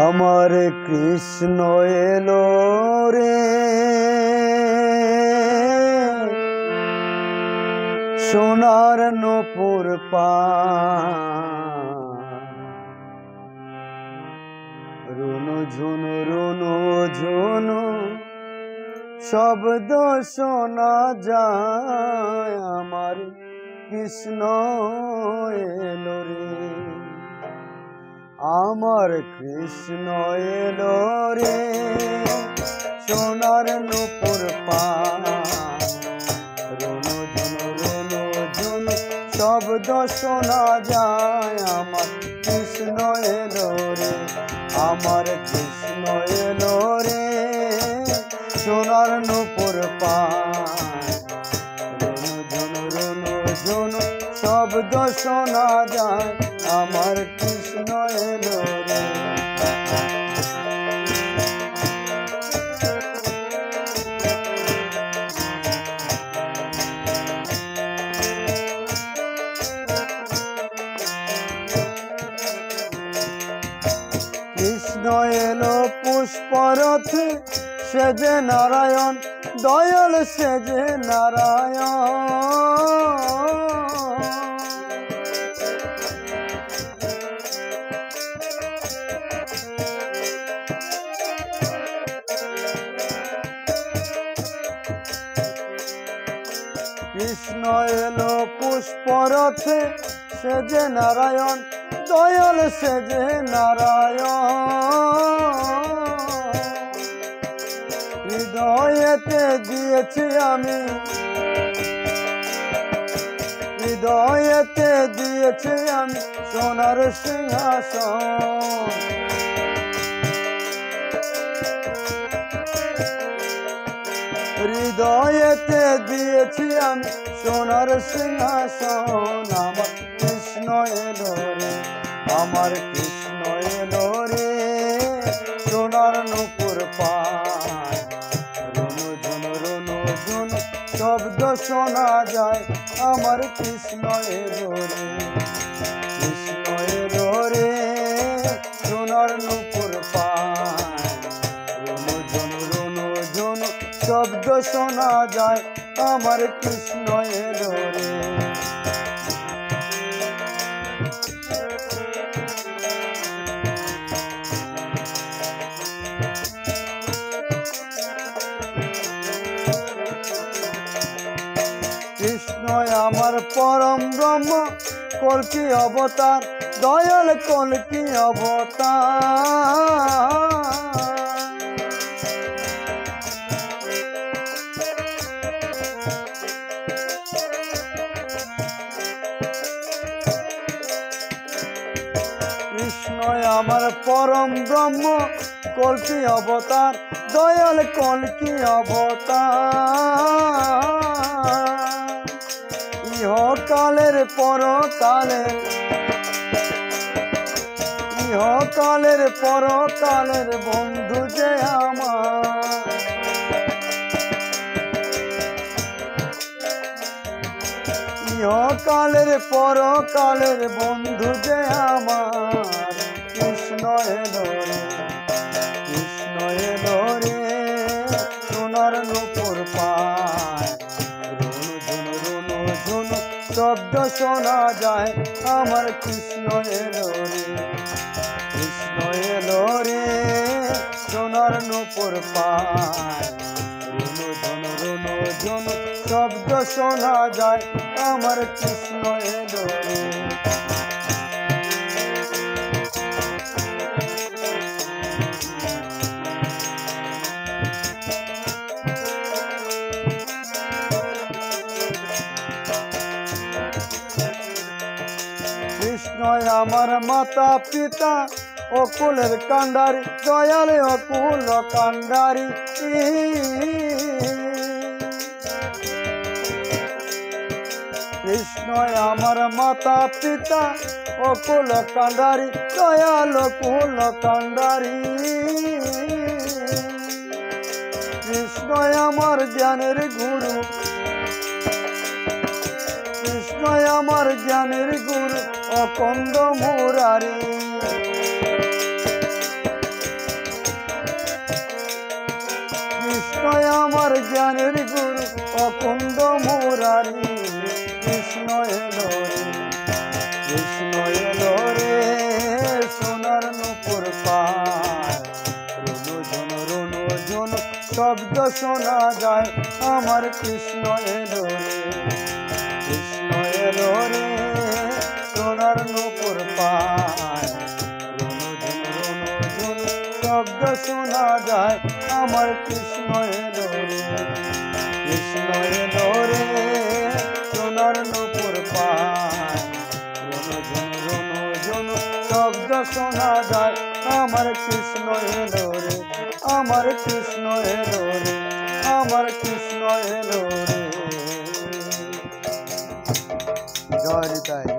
আমার কৃষ্ণ এলো রে সোনার নূপুর রুনু ঝুনু রুনু ঝুনু শব্দ শোনা যায় আমার কৃষ্ণ এলো রে আমার কৃষ্ণ এলো রে সোনার নূপুর রুনু ঝুনু রুনু ঝুনু শব্দ শোনা যায় আমার কৃষ্ণ এলো রে আমার কৃষ্ণ এলো রে সোনার নূপুর রুনু ঝুনু রুনু ঝুনু শব্দ শোনা যায় আমার কৃষ্ণ এলো রে কৃষ্ণ এলো পুষ্পরথে সেজে নারায়ণ দয়াল সেজে নারায়ণ কৃষ্ণ এলো পুষ্পরথে সেজে নারায়ণ দয়াল সেজে নারায়ণ হৃদয়েতে দিয়েছি আমি হৃদয়েতে দিয়েছি আমি সোনার সিংহাসন হৃদয়েতে দিয়েছি আমি সোনার সিংহাসন আমার কৃষ্ণ এলো রে আমার কৃষ্ণ এলো রে সোনার নূপুর রুনু ঝুনু রুনু ঝুনু শব্দ শোনা যায় আমার কৃষ্ণ এলো রে কৃষ্ণ এলো রে সোনার নূপুর রুনু ঝুনু রুনু ঝুনু শব্দ শোনা যায় আমার কৃষ্ণ এলো রে কৃষ্ণ আমার পরম ব্রহ্ম কল্কি অবতার দয়াল কল্কি অবতার কৃষ্ণ আমার পরম ব্রহ্ম কল্কি অবতার দয়াল কল্কি অবতার ইহকালের পরকালের ইহকালের পরকালের বন্ধু যে আমার ইহকালের পরকালের বন্ধু যে আমার কৃষ্ণ এলো রে কৃষ্ণ এলো রে সোনার নূপুর রুনু ঝুনু রুনু ঝুনু শব্দ শোনা যায় আমার কৃষ্ণ এলো রে কৃষ্ণ এলো রে সোনার নূপুর রুনু ঝুনু রুনু ঝুনু শব্দ শোনা যায় আমার কৃষ্ণ এলো রে কৃষ্ণ আমার মাতা পিতা অকুলের কান্ডারি দয়ালে অকুল কান্ডারি কৃষ্ণ আমার মাতা পিতা অকুল কান্ডারি দয়াল অকুল কান্ডারি কৃষ্ণ আমার জ্ঞানের গুরু কৃষ্ণ আমার জ্ঞানের গুরু অকন্দ মুরারি শব্দ শোনা যায় আমার কৃষ্ণ এলো রে, কৃষ্ণ এলো রে সোনার নূপুর পায়। রুনু ঝুনু শব্দ শোনা যায় আমার কৃষ্ণ এলো রে, কৃষ্ণ এলো রে সোনার নূপুর পায়। রুনু ঝুনু শব্দ শোনা যায় আমার কৃষ্ণ এলো রে, আমার কৃষ্ণ এলো রে, আমার কৃষ্ণ এলো রে। জয় নিতাই।